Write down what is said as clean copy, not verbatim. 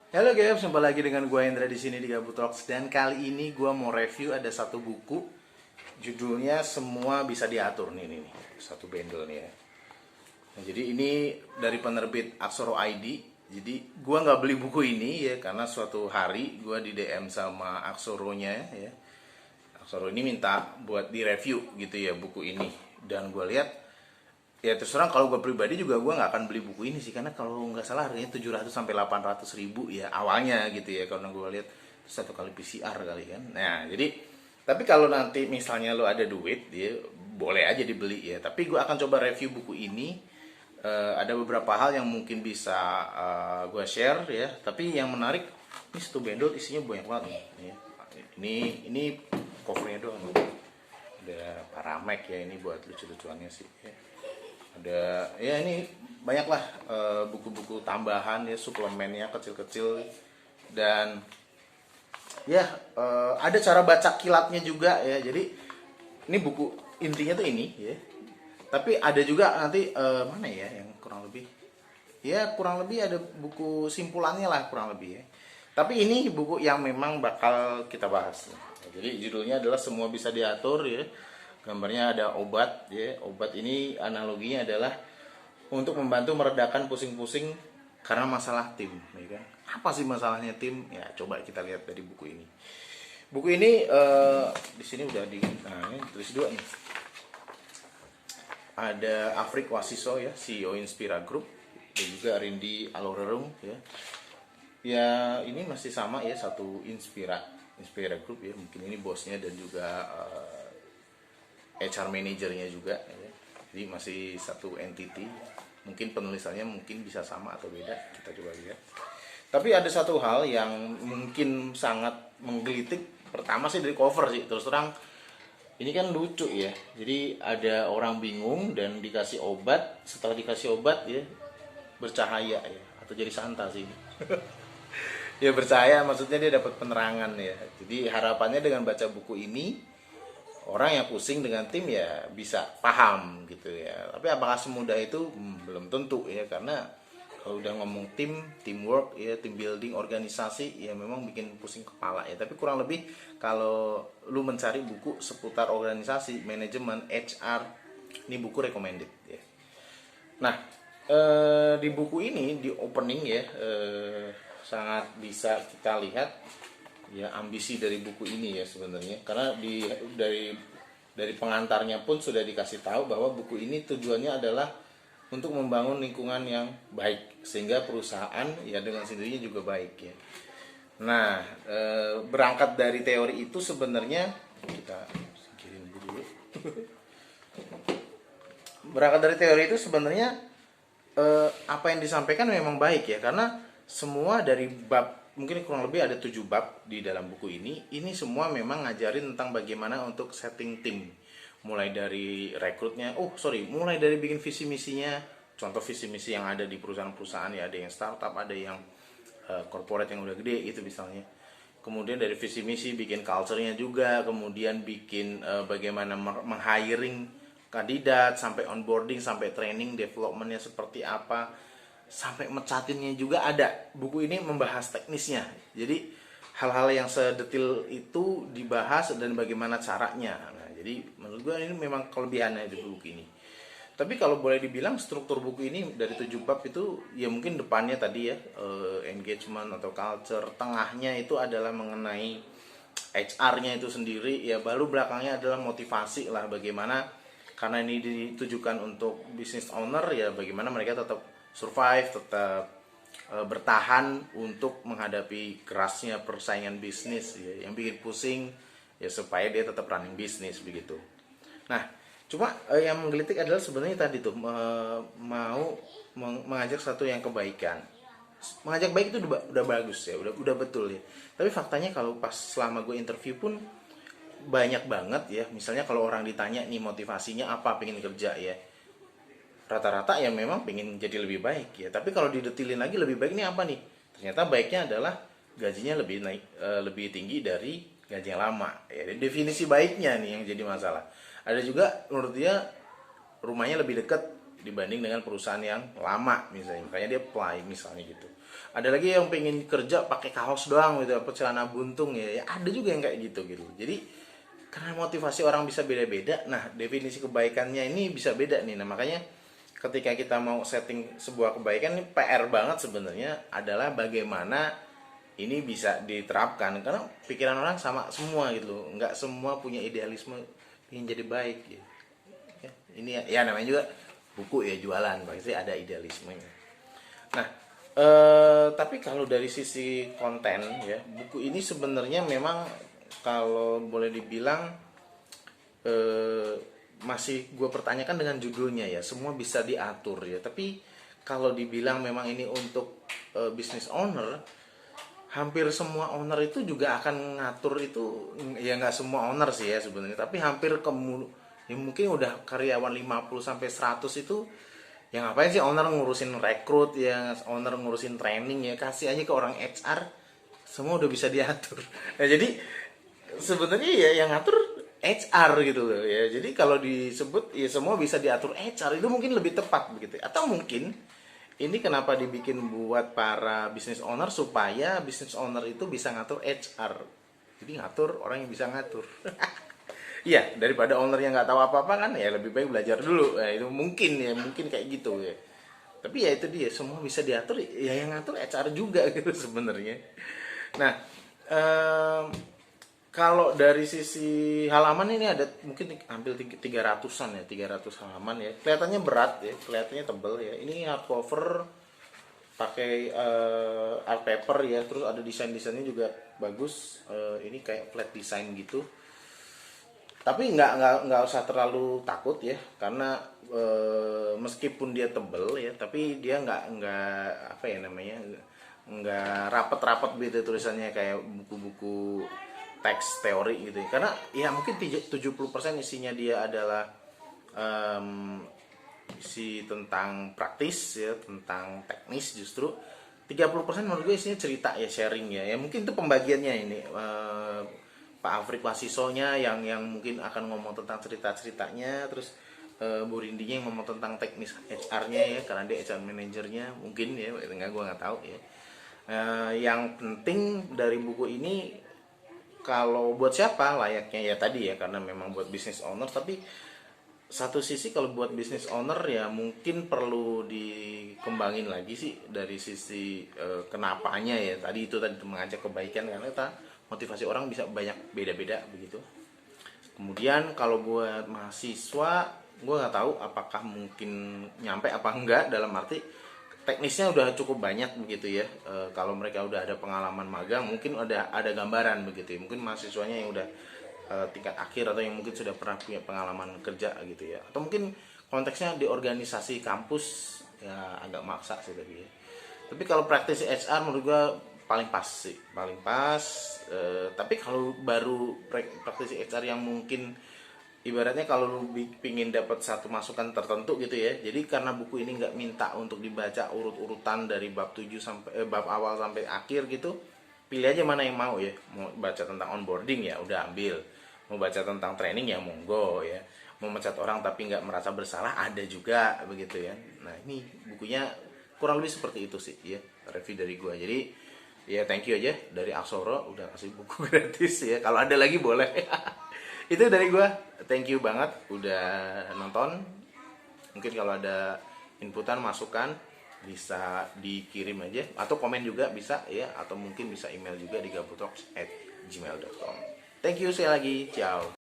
Halo guys, jumpa lagi dengan gue Indra di sini di Gabut Talks, dan kali ini gue mau review ada satu buku judulnya Semua Bisa Diatur nih, satu bundle nih ya. Nah, jadi ini dari penerbit Aksoro ID. Jadi gue nggak beli buku ini ya karena suatu hari gue di DM sama Aksoronya ya. Aksoro ini minta buat direview gitu ya buku ini, dan gue lihat ya terus terang kalau gue pribadi juga gue nggak akan beli buku ini sih, karena kalau nggak salah harganya 700 sampai 800 ribu ya awalnya gitu ya, karena gue lihat satu kali PCR kali kan. Nah jadi tapi kalau nanti misalnya lo ada duit ya boleh aja dibeli ya, tapi gue akan coba review buku ini. Ada beberapa hal yang mungkin bisa gue share ya, tapi yang menarik ini satu bundle isinya banyak banget nih ya. Ini covernya doang, ada Paramek ya, ini buat lucu-lucuannya sih ya. Ada ya ini banyaklah buku-buku tambahan ya, suplemennya kecil-kecil, dan ya ada cara baca kilatnya juga ya. Jadi ini buku intinya tuh ini ya, tapi ada juga nanti mana ya yang kurang lebih ada buku simpulannya lah kurang lebih ya. Tapi ini buku yang memang bakal kita bahas. Jadi judulnya adalah Semua Bisa Diatur ya. Gambarnya ada obat ya. Obat ini analoginya adalah untuk membantu meredakan pusing-pusing karena masalah tim, ya kan? Apa sih masalahnya tim? Ya coba kita lihat dari buku ini. Buku ini di sini udah ini tulis dua nih. Ada Afrik Wasiso ya, CEO Inspira Group, dan juga Rindi Alorerung ya. Ya ini masih sama ya, satu Inspira Group ya. Mungkin ini bosnya dan juga HR manajernya juga ya. Jadi masih satu entity. Mungkin penulisannya mungkin bisa sama atau beda, kita coba lihat. Tapi ada satu hal yang mungkin sangat menggelitik. Pertama sih dari cover sih, terus terang ini kan lucu ya. Jadi ada orang bingung dan dikasih obat, setelah dikasih obat ya bercahaya ya, atau jadi santa sih. Ya bercahaya maksudnya dia dapat penerangan ya. Jadi harapannya dengan baca buku ini orang yang pusing dengan tim ya bisa paham gitu ya. Tapi apakah semudah itu? Belum tentu ya, karena kalau udah ngomong tim, teamwork ya, team building, organisasi ya memang bikin pusing kepala ya. Tapi kurang lebih kalau lu mencari buku seputar organisasi, manajemen, HR, ini buku recommended ya. Nah, di buku ini di opening ya sangat bisa kita lihat ya ambisi dari buku ini ya sebenarnya, karena dari pengantarnya pun sudah dikasih tahu bahwa buku ini tujuannya adalah untuk membangun lingkungan yang baik sehingga perusahaan ya dengan sendirinya juga baik ya. Nah, berangkat dari teori itu sebenarnya kita singkirin dulu. Berangkat dari teori itu sebenarnya apa yang disampaikan memang baik ya, karena semua dari bab, mungkin kurang lebih ada 7 bab di dalam buku ini semua memang ngajarin tentang bagaimana untuk setting tim, mulai dari rekrutnya, mulai dari bikin visi misinya, contoh visi misi yang ada di perusahaan-perusahaan ya, ada yang startup, ada yang corporate yang udah gede gitu misalnya. Kemudian dari visi misi bikin culture-nya juga, kemudian bikin bagaimana meng-hiring kandidat, sampai onboarding, sampai training, development-nya seperti apa, sampai mecatinnya juga ada. Buku ini membahas teknisnya. Jadi hal-hal yang sedetil itu dibahas dan bagaimana caranya. Nah, jadi menurut gue ini memang kelebihannya di buku ini. Tapi kalau boleh dibilang struktur buku ini dari 7 bab itu ya mungkin depannya tadi ya engagement atau culture, tengahnya itu adalah mengenai HR-nya itu sendiri ya, baru belakangnya adalah motivasi lah, bagaimana karena ini ditujukan untuk business owner ya, bagaimana mereka tetap survive, tetap bertahan untuk menghadapi kerasnya persaingan bisnis ya, yang bikin pusing ya, supaya dia tetap running bisnis begitu. Nah, cuma yang menggelitik adalah sebenarnya tadi tuh mau mengajak satu yang kebaikan. Mengajak baik itu udah bagus ya, udah betul ya. Tapi faktanya kalau pas selama gue interview pun banyak banget ya, misalnya kalau orang ditanya nih motivasinya apa pengen kerja ya, rata-rata ya memang pengen jadi lebih baik ya. Tapi kalau didetilin lagi lebih baik ini apa nih, ternyata baiknya adalah gajinya lebih naik, lebih tinggi dari gaji yang lama ya. Definisi baiknya nih yang jadi masalah. Ada juga menurut dia rumahnya lebih dekat dibanding dengan perusahaan yang lama misalnya, makanya dia apply misalnya gitu. Ada lagi yang pengen kerja pakai kaos doang gitu, apa celana buntung ya, ya ada juga yang kayak gitu gitu. Jadi karena motivasi orang bisa beda-beda, nah definisi kebaikannya ini bisa beda nih. Nah makanya ketika kita mau setting sebuah kebaikan, ini PR banget sebenarnya adalah bagaimana ini bisa diterapkan, karena pikiran orang sama semua gitu loh, nggak semua punya idealisme ingin jadi baik gitu. Ya, ini ya namanya juga buku ya, jualan pasti ada idealismenya. Nah, tapi kalau dari sisi konten ya, buku ini sebenarnya memang kalau boleh dibilang eh, masih gue pertanyakan dengan judulnya ya, semua bisa diatur ya. Tapi kalau dibilang memang ini untuk business owner, hampir semua owner itu juga akan ngatur itu, ya nggak semua owner sih ya sebenarnya, tapi hampir ya mungkin udah karyawan 50 sampai 100 itu, yang ngapain sih owner ngurusin rekrut ya, owner ngurusin training ya, kasih aja ke orang HR, semua udah bisa diatur. Nah jadi sebenarnya ya yang ngatur HR gitu loh ya. Jadi kalau disebut ya semua bisa diatur HR, itu mungkin lebih tepat begitu. Atau mungkin ini kenapa dibikin buat para business owner, supaya business owner itu bisa ngatur HR. Jadi ngatur orang yang bisa ngatur. Iya, daripada owner yang nggak tahu apa-apa kan, ya lebih baik belajar dulu. Nah, itu mungkin ya, mungkin kayak gitu ya. Tapi ya itu dia, semua bisa diatur, ya yang ngatur HR juga gitu sebenarnya. Nah, em, kalau dari sisi halaman ini ada mungkin hampir 300-an ya, 300 halaman ya. Kelihatannya berat ya, kelihatannya tebel ya. Ini hardcover pakai art paper ya, terus ada desain-desainnya juga bagus. Ini kayak flat design gitu. Tapi nggak usah terlalu takut ya, karena meskipun dia tebel ya, tapi dia nggak apa ya namanya, nggak rapet-rapet gitu tulisannya kayak buku-buku teks teori gitu ya. Karena ya mungkin 70% isinya dia adalah isi tentang praktis ya, tentang teknis. Justru 30% menurut gue isinya cerita ya, sharing ya. Ya mungkin itu pembagiannya ini. Pak Afrik Wasisonya yang mungkin akan ngomong tentang cerita-ceritanya, terus Bu Rindinya yang ngomong tentang teknis HR-nya ya, karena dia HR manajernya mungkin ya, gue nggak tahu ya. Yang penting dari buku ini, kalau buat siapa layaknya ya tadi ya, karena memang buat business owner. Tapi satu sisi kalau buat business owner ya mungkin perlu dikembangin lagi sih dari sisi kenapanya ya, tadi itu tadi mengajak kebaikan, karena kita motivasi orang bisa banyak beda-beda begitu. Kemudian kalau buat mahasiswa, gue nggak tahu apakah mungkin nyampe apa enggak, dalam arti teknisnya udah cukup banyak begitu ya. Kalau mereka udah ada pengalaman magang, mungkin ada gambaran begitu ya. Mungkin mahasiswanya yang udah tingkat akhir, atau yang mungkin sudah pernah punya pengalaman kerja gitu ya. Atau mungkin konteksnya di organisasi kampus ya, agak maksa sih tadi ya. Tapi kalau praktisi HR menurut gue paling pas sih, paling pas. Tapi kalau baru praktisi HR yang mungkin ibaratnya kalau lu pingin dapat satu masukan tertentu gitu ya. Jadi karena buku ini nggak minta untuk dibaca urut-urutan dari bab 7 sampai bab awal sampai akhir gitu. Pilih aja mana yang mau ya. Mau baca tentang onboarding ya udah ambil. Mau baca tentang training ya monggo ya. Mau mencat orang tapi nggak merasa bersalah ada juga begitu ya. Nah, ini bukunya kurang lebih seperti itu sih ya, review dari gua. Jadi ya thank you aja dari Aksoro udah kasih buku gratis ya. Kalau ada lagi boleh. Itu dari gua. Thank you banget udah nonton. Mungkin kalau ada inputan, masukan bisa dikirim aja, atau komen juga bisa ya, atau mungkin bisa email juga di gabutalks@gmail.com. Thank you sekali lagi. Ciao.